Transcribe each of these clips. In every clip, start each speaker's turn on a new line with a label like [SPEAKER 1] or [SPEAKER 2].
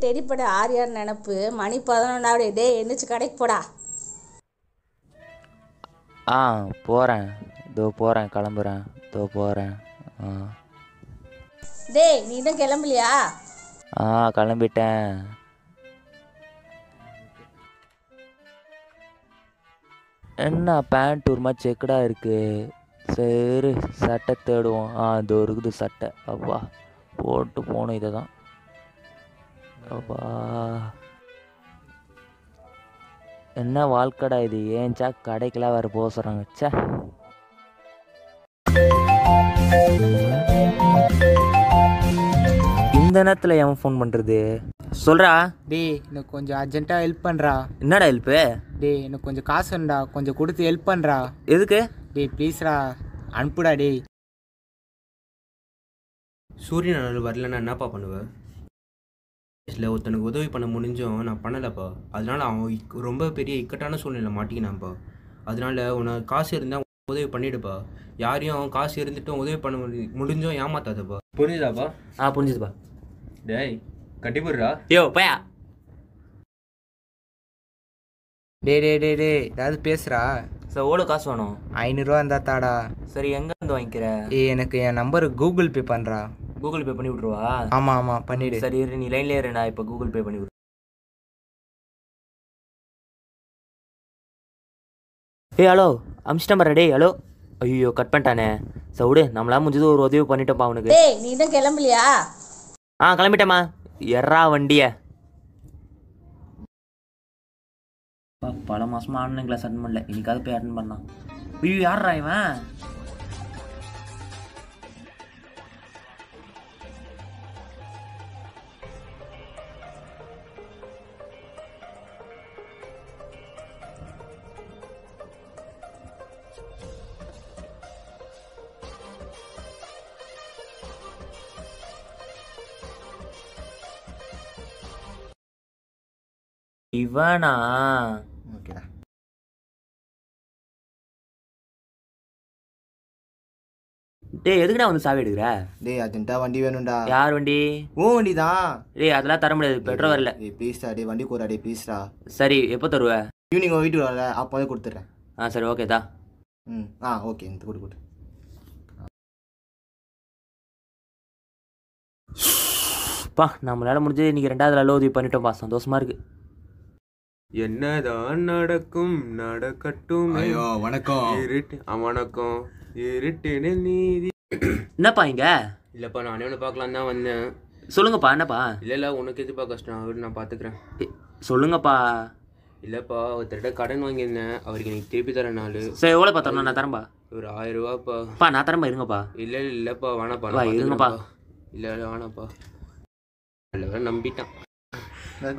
[SPEAKER 1] தெரியப்பட ஆரியார் நினப்பு மணி 11 டே எந்திரிச்சு கடைக்கு போடா.
[SPEAKER 2] போகிறேன், இதோ போகிறேன், கிளம்புறேன், இதோ போகிறேன்.
[SPEAKER 1] டேய் நீ தான் கிளம்பலையா?
[SPEAKER 2] கிளம்பிட்டேன். என்ன பேண்ட் ஒரு மாதிரி செக்கடாக இருக்குது. சரி சட்டை தேடுவோம். இதோ இருக்குது சட்டை. அப்பா போட்டு போகணும். இதை தான் அப்பா என்ன வாழ்க்கடா இது. ஏன்ச்சா கடைக்கெல்லாம் வேறு போக சொல்கிறாங்க. சே இந்த நேரத்தில் எவன் ஃபோன் பண்ணுறது? சொல்கிறா.
[SPEAKER 3] டேய் எனக்கு கொஞ்சம் அர்ஜென்ட்டாக ஹெல்ப் பண்ணுறா.
[SPEAKER 2] என்னடா ஹெல்ப்பு?
[SPEAKER 3] டேய் எனக்கு கொஞ்சம் காசு வேணுடா, கொஞ்சம் கொடுத்து ஹெல்ப் பண்ணுறா.
[SPEAKER 2] எதுக்கு?
[SPEAKER 3] டேய் ப்ளீஸ்ரா அனுப்புடா. டேய்
[SPEAKER 4] சூரியன் நாள் வரலன்னா என்னப்பா பண்ணுவேன்? இல்லை ஒருத்தனுக்கு உதவி பண்ண முடிஞ்சும் நான் பண்ணலைப்பா. அதனால அவன் ரொம்ப பெரிய இக்கட்டான சூழ்நிலை மாட்டிக்கினான்ப்பா. அதனால உனக்கு காசு இருந்தால் உதவி பண்ணிவிடுப்பா. யாரையும் காசு இருந்துட்டும் உதவி பண்ண முடிஞ்சும் ஏமாத்தாதப்பா. புரிஞ்சுதாப்பா?
[SPEAKER 2] புரிஞ்சுதுப்பா.
[SPEAKER 4] டேய் கட்டிப்படுறா.
[SPEAKER 2] யோ பையா.
[SPEAKER 3] டே டே டே டே ஏதாவது பேசுகிறா.
[SPEAKER 2] சார் எவ்வளோ காசு வேணும்?
[SPEAKER 3] 500 இருந்தால் தாடா.
[SPEAKER 2] சரி எங்கேருந்து வாங்கிக்கிற?
[SPEAKER 3] எனக்கு என் நம்பருக்கு கூகுள் பே பண்ணுறா.
[SPEAKER 2] கூகுள் பே பண்ணி விட்ருவா?
[SPEAKER 3] ஆமாம் ஆமாம் பண்ணிவிடு.
[SPEAKER 2] சரி இரு, நீ லைன்லேயே இரு, நான் இப்போ கூகுள் பே பண்ணி விட்ரு. ஹலோ அமிச்சிட்டேன் பாரு. டேய் ஹலோ. ஐயோ கட் பண்ணிட்டானே. சார் விடு, நம்மளால முடிஞ்சது ஒரு உதவி பண்ணிட்டோம்ப்பா அவனுக்கு.
[SPEAKER 1] டேய் நீ தான் கிளம்பலையா?
[SPEAKER 2] கிளம்பிட்டேம்மா. எறா வண்டியை. பல மாசமாக ஆன்லைன் கிளாஸ் அட்டன் பண்ணல, இன்னைக்காவது போய் அட்டன் பண்ணான். ஐயோ யாரா இவன்? இவனா?
[SPEAKER 3] ஓகேடா.
[SPEAKER 2] டேய் எதுக்குடா வந்து சாவி எடுக்கிற?
[SPEAKER 5] டேய் அர்ஜென்ட்டாக வண்டி வேணும்டா.
[SPEAKER 2] யார் வண்டி?
[SPEAKER 5] உன் வண்டி தான்.
[SPEAKER 2] டேய் அதெல்லாம் தர முடியாது, பெட்ரோல் வரல.
[SPEAKER 5] டேய் ப்ளீஸ்டா, டேய் வண்டி கூடா, டேய் ப்ளீஸ்டா.
[SPEAKER 2] சரி எப்போ தருவ?
[SPEAKER 5] ஈவினிங் உங்கள் வீட்டுக்கு வரல, அப்போவே கொடுத்துட்றேன்.
[SPEAKER 2] சரி ஓகே தான்.
[SPEAKER 5] ஓகே இந்த கொடு.
[SPEAKER 2] நம்மளால முடிஞ்சது இன்னைக்கு 2வது நாள் உதவி பண்ணிட்டோம்ப்பா. சந்தோஷமா இருக்கு.
[SPEAKER 4] என்னதான் நடக்கும் நடக்கட்டும்.
[SPEAKER 5] ஐயோ வணக்கம்.
[SPEAKER 4] வணக்கம். இருட்டுன்னு நீதி.
[SPEAKER 2] என்னப்பா இங்க?
[SPEAKER 4] இல்லைப்பா நானே ஒன்று பார்க்கலாம் தான் வந்தேன்.
[SPEAKER 2] சொல்லுங்கப்பா. என்னப்பா?
[SPEAKER 4] இல்லை உனக்கு எதுப்பா கஷ்டம்? அவர் நான் பார்த்துக்கிறேன்.
[SPEAKER 2] சொல்லுங்கப்பா.
[SPEAKER 4] இல்லைப்பா ஒருத்தர்கிட்ட கடன் வாங்கியிருந்தேன், அவருக்கு எனக்கு திருப்பி தர நாள்.
[SPEAKER 2] சரி எவ்வளோப்பா தரணும்? நான் தரேன்பா.
[SPEAKER 4] ஒரு 1000 ரூபாப்பா.
[SPEAKER 2] நான் தரேன்பா, இருங்கப்பா.
[SPEAKER 4] இல்லைப்பா வேணாப்பா.
[SPEAKER 2] இருங்கப்பா.
[SPEAKER 4] இல்லை வேணாப்பா. நல்ல நம்பிட்டான்.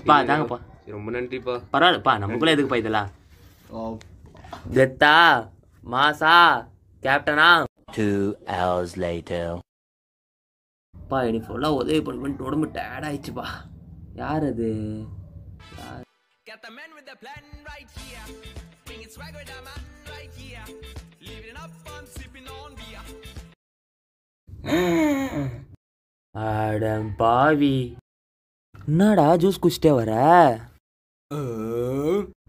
[SPEAKER 2] தாங்கப்பா.
[SPEAKER 4] ரொம்ப நன்றிப்பா.
[SPEAKER 2] பரவாயில்லப்பா, நமக்குள்ள எதுக்குப்பா இதெல்லாம்? கெத்தா மாசா கேப்டனா. 2 hours later. எனக்கு ஃபுல்லாக உதவி பண்ணி உடம்பு டயர்ட் ஆயிடுச்சுப்பா. யார் அது? அடம் பாவி, என்னடா ஜூஸ் குடிச்சிட்டே வர?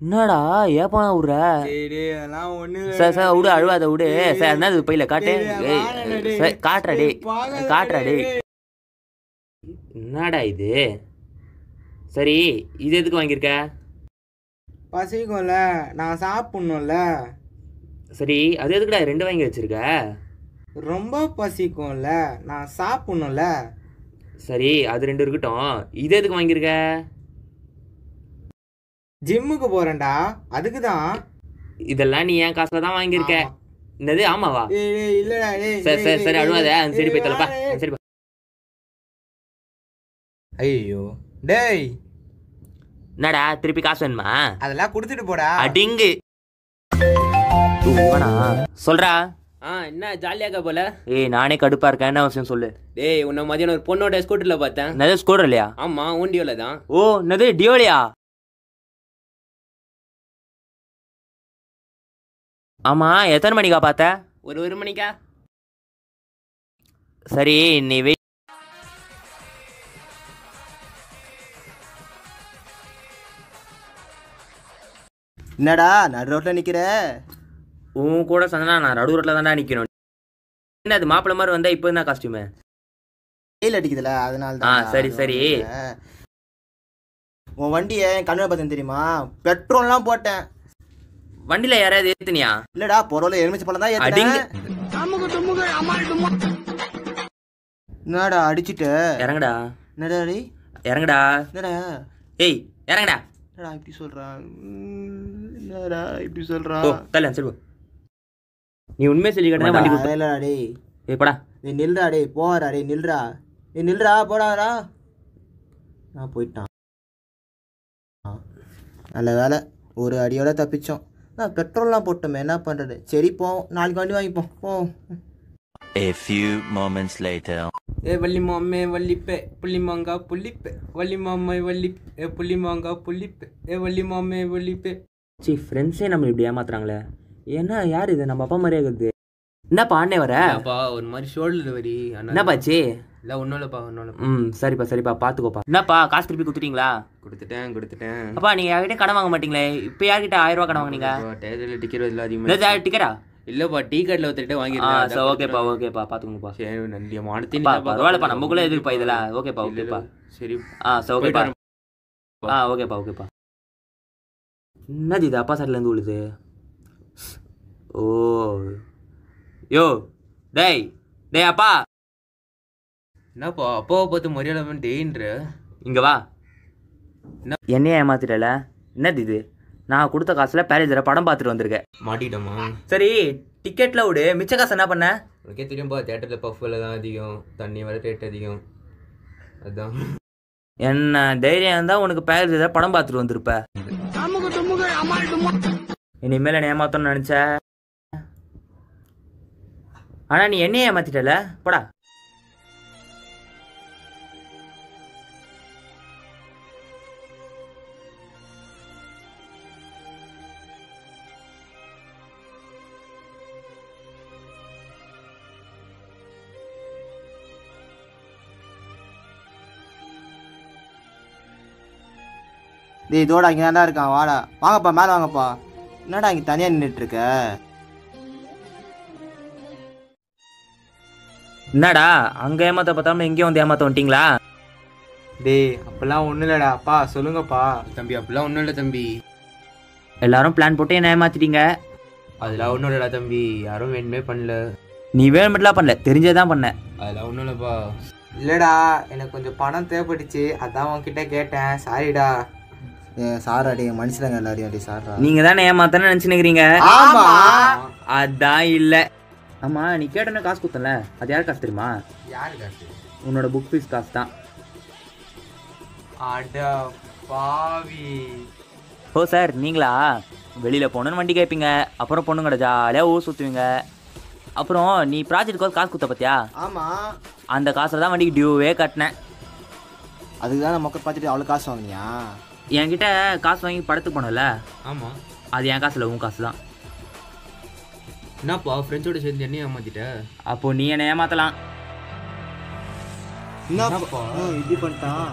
[SPEAKER 2] என்னடா ஏப்பா விட்ற? சார் சார் விடு, அழுவாத விடு சார். என்னது பையில காட்டு. காட்டுறா டே, காட்டுறா டே. என்னடா இது? சரி இது எதுக்கு வாங்கியிருக்க?
[SPEAKER 3] பசிக்கும்ல நான் சாப்பிட்ணும்ல.
[SPEAKER 2] சரி அது எதுக்குடா 2 வாங்கி வச்சிருக்க?
[SPEAKER 3] ரொம்ப பசிக்கும்ல நான் சாப்பிட்ணும்ல.
[SPEAKER 2] சரி அது 2 இருக்கட்டும், இது எதுக்கு வாங்கியிருக்க?
[SPEAKER 3] ஜிம்முக்கு போகிறேன்டா, அதுக்கு தான்.
[SPEAKER 2] இதெல்லாம் நீ என் காசுல தான் வாங்கியிருக்க. என்னது ஆமாவா?
[SPEAKER 3] இல்லைடா.
[SPEAKER 2] சரி சரி சரி அழுவாத, அந்த சரி போய் தலப்பா. சரி
[SPEAKER 3] ஐயோ டேய்,
[SPEAKER 2] என்னடா திருப்பி காசு வேணுமா?
[SPEAKER 3] அதெல்லாம் கொடுத்துட்டு போடா.
[SPEAKER 2] அடிங்கு சொல்றா.
[SPEAKER 4] என்ன ஜாலியாக போல?
[SPEAKER 2] ஏய் நானே கடுப்பா இருக்கேன், என்ன விஷயம் சொல்லு.
[SPEAKER 4] டேய் உன்னை மதியானம் ஒரு பொண்ணோட ஸ்கூட்டரில் பார்த்தேன்.
[SPEAKER 2] என்னது ஸ்கூட்டர் இல்லையா?
[SPEAKER 4] ஆமாம், ஊண்டியோவில் தான்.
[SPEAKER 2] ஓ என்னது டியோலியா? ஆமா எத்தனை மணிக்கா பார்த்த?
[SPEAKER 4] ஒரு மணிக்கா?
[SPEAKER 2] சரி நீ
[SPEAKER 5] என்னடா நடு ரோட்டில் நிற்கிற?
[SPEAKER 2] உன் கூட சொன்னா நான் நடு ரோட்டில் தான்டா நிற்கணும். என்ன அது மாப்பிள்ளை மாதிரி வந்தா இப்போ என்ன காஸ்டியூமு?
[SPEAKER 5] வெயில் அடிக்குதுல அதனால தான்.
[SPEAKER 2] சரி சரி.
[SPEAKER 5] உன் வண்டியை என் கண்ணில் பார்த்தேன் தெரியுமா? பெட்ரோல்லாம் போட்டேன்.
[SPEAKER 2] வண்டியில யாராவது ஏத்துனியா?
[SPEAKER 5] இல்லடா பொருள் எலுமிச்சை பழம் தான் ஏத்துனேன். என்னடா அடிச்சிட்டு
[SPEAKER 2] இறங்கடா.
[SPEAKER 5] என்னடா டேய்?
[SPEAKER 2] இறங்கடா.
[SPEAKER 5] என்னடா
[SPEAKER 2] ஏய் இறங்கடா.
[SPEAKER 5] என்னடா இப்படி சொல்றான்? என்னடா இப்படி சொல்றான்?
[SPEAKER 2] ஓ தல சரி போ. நீ உண்மையை சொல்லி கேட்டா வண்டி கொடுத்து.
[SPEAKER 5] இல்லடா டேய்.
[SPEAKER 2] ஏய் போடா.
[SPEAKER 5] நீ நில்றா டேய், போறா டேய், நில்றா. நீ நில்றா, போடாடா. நான் போயிட்டான். நல்ல வேலை ஒரு அடியோட தப்பிச்சோம். நான் பெட்ரோல்லாம் போட்டோமே, என்ன பண்ணுறது? சரி போவோம், நாளைக்கு வண்டி வாங்கிப்போம் போவோம்.
[SPEAKER 6] A few moments later.
[SPEAKER 4] Valli மாமே வள்ளிப்பே புள்ளி மாங்கா புள்ளிப்பே வள்ளி மாமே வள்ளிப்பே புள்ளி மாங்கா புள்ளிப்பே வள்ளி மாமே வள்ளிப்பே.
[SPEAKER 2] சி ஃப்ரெண்ட்ஸே நம்ம இப்படி ஏமாத்துறாங்களே. என்ன யார் இது? நம்ம அப்பா மாதிரியே இருக்குது. என்னப்பா அண்ணே வர?
[SPEAKER 4] அப்பா ஒரு மாதிரி ஷோல்டர் வரி.
[SPEAKER 2] என்னப்பாச்சு?
[SPEAKER 4] இல்லை ஒன்றும் இல்லைப்பா, ஒன்றும் இல்லை.
[SPEAKER 2] சரிப்பா சரிப்பா பார்த்துக்கோப்பா. என்னப்பா காசு திருப்பி கொடுத்துட்டீங்களா?
[SPEAKER 4] கொடுத்துட்டேன்.
[SPEAKER 2] அப்பா நீங்கள் யார்கிட்ட கடன் வாங்க மாட்டீங்களே? இப்போ யார்கிட்ட 1000 ரூபா கடன் வாங்கினீங்க?
[SPEAKER 4] டேஜில் டிக்கெட் இதில் அதிகமாக
[SPEAKER 2] டிக்கெட்டா?
[SPEAKER 4] இல்லைப்பா, டீ கார்டில் ஒருத்தர்கிட்ட வாங்கிருக்கேன்.
[SPEAKER 2] ஓகேப்பா பார்த்துக்கோங்கப்பா.
[SPEAKER 4] சரி நன்றி மானத்தி.
[SPEAKER 2] பரவாயில்லப்பா, நமக்குள்ளே எதுக்குப்பா இதெல்லாம். ஓகேப்பா.
[SPEAKER 4] சரி
[SPEAKER 2] ஓகேப்பா. ஓகேப்பா. என்னது இது அப்பா சைட்லேருந்து விழுது? ஓ யோ டேய் அப்பா.
[SPEAKER 4] என்னப்பா அப்பாவை பார்த்து மரியாதை டேன்ற?
[SPEAKER 2] இங்கே வா. என்னையே ஏமாத்திட்டல. என்னது இது? நான் கொடுத்த காசுல பேரேஜரை படம் பார்த்துட்டு வந்திருக்கேன்.
[SPEAKER 4] மாட்டிட்டோமா?
[SPEAKER 2] சரி டிக்கெட்டில் விடு, மிச்ச காசு என்ன பண்ண?
[SPEAKER 4] உனக்கே தெரியும்பா, தேட்டரில் பஃப் விலை தான் அதிகம், தண்ணி விலை ரேட் அதிகம். அதுதான்
[SPEAKER 2] என்ன தைரியம் இருந்தால் உனக்கு பேரேஜரை படம் பார்த்துட்டு வந்திருப்ப. இனிமேல் என்ன ஏமாத்தணும்னு நினச்ச. ஆனால் நீ என்னையே ஏமாத்திட்டல, போடா.
[SPEAKER 5] டேய் இதோட இங்கே தான்டா இருக்கான், வாடா. வாங்கப்பா மேலே வாங்கப்பா. என்னடா இங்கே தனியாக நின்றுட்டுருக்க?
[SPEAKER 2] என்னடா அங்கே ஏமாத்த பார்த்தாம எங்கேயும் வந்து ஏமாத்த வந்துட்டீங்களா?
[SPEAKER 3] டேய் அப்பெல்லாம் ஒன்றும் இல்லைடா. அப்பா சொல்லுங்கப்பா.
[SPEAKER 4] தம்பி அப்படிலாம் ஒன்றும் இல்லை தம்பி.
[SPEAKER 2] எல்லாரும் பிளான் போட்டு என்ன ஏமாத்திட்டீங்க.
[SPEAKER 4] அதெல்லாம் ஒன்றும் இல்லைடா தம்பி, யாரும் வேணுமே பண்ணல.
[SPEAKER 2] நீ வேணுமெல்லாம் பண்ணல, தெரிஞ்சே தான் பண்ண.
[SPEAKER 4] அதெல்லாம் ஒன்றும் இல்லைப்பா.
[SPEAKER 3] இல்லைடா, எனக்கு கொஞ்சம் பணம் தேவைப்பட்டுச்சு, அதான் உன்கிட்ட கேட்டேன். சாரிடா.
[SPEAKER 5] சாரா டே, மனுஷங்க எல்லாரையும் டே சாரா.
[SPEAKER 2] நீங்க தானே ஏமாத்தானு நினைச்சுக்கிறீங்க.
[SPEAKER 5] ஆமா
[SPEAKER 2] அதான் இல்ல. ஆமா நீ கேட்டன காசு கொடுத்தல, அது யார் காசு தெரியுமா?
[SPEAKER 3] யாரு காசு?
[SPEAKER 2] உன்னோட புக் ஃபீஸ் காசு தான்.
[SPEAKER 3] அட பாவி.
[SPEAKER 2] ஓ சார் நீங்களா? வெளியில போகணுன்னு வண்டி கேட்பீங்க, அப்புறம் பொண்ணுங்கட ஜாலியாக ஊர் சுற்றுவீங்க. அப்புறம் நீ ப்ராஜெக்ட் காசு கொடுத்த பார்த்தியா?
[SPEAKER 5] ஆமாம்,
[SPEAKER 2] அந்த காசில் தான் வண்டிக்கு டியூவே கட்டினேன்.
[SPEAKER 5] அதுக்கு தான் மக்கள் பார்த்துட்டு அவ்வளோ காசு வாங்கினியா?
[SPEAKER 2] என்கிட்ட காசு வாங்கி படத்துக்கு போனல,
[SPEAKER 4] ஆமாம்
[SPEAKER 2] அது என் காசு இல்லை, உன் காசு தான்.
[SPEAKER 4] என்னப்பா ஃப்ரெண்ட்ஸோடு சேர்ந்து என்ன ஏமாத்திட்ட?
[SPEAKER 2] அப்போ நீ என்னை ஏமாத்தலாம்.
[SPEAKER 5] என்னப்பா இப்படி பண்ணிட்டான்?